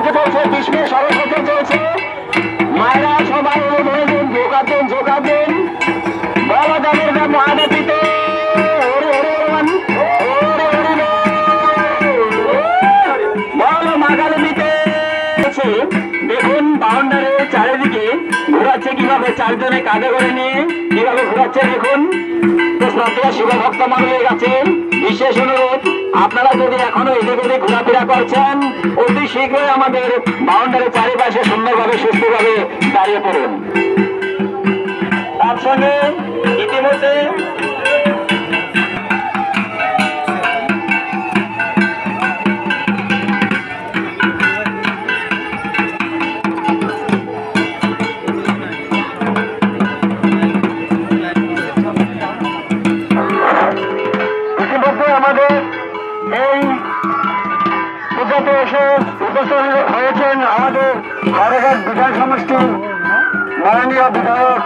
সরস্বতী চলছে, গ্রীষ্মের সরস্বতী চলছে। মায়েরা সবাই অনুমোদন যোগাবেন যোগাবেন। বলো তাদেরকে মহানদীতে বলো মাগালবিতে। দেখুন বাউন্ডারির চারিদিকে ঘোরাচ্ছে কিভাবে, চারজনে কাঁধে করে নিয়ে কিভাবে ঘোরাচ্ছে দেখুন। তো শ্রদ্ধেয় শিবভক্ত মন্ডলীর কাছে বিশেষ অনুরোধ, আপনারা যদি এখনো এদিক ওদিক ঘোরাফেরা করছেন অতি শীঘ্রই আমাদের বাউন্ডারির চারিপাশে সুন্দরভাবে সুস্থভাবে দাঁড়িয়ে পড়ুন। তার সঙ্গে ইতিমধ্যে আমাদের এই পূজাতে এসে উপস্থিত হয়েছেন আমাদের হারাঘাট বিধান সমষ্টির মাননীয় বিধায়ক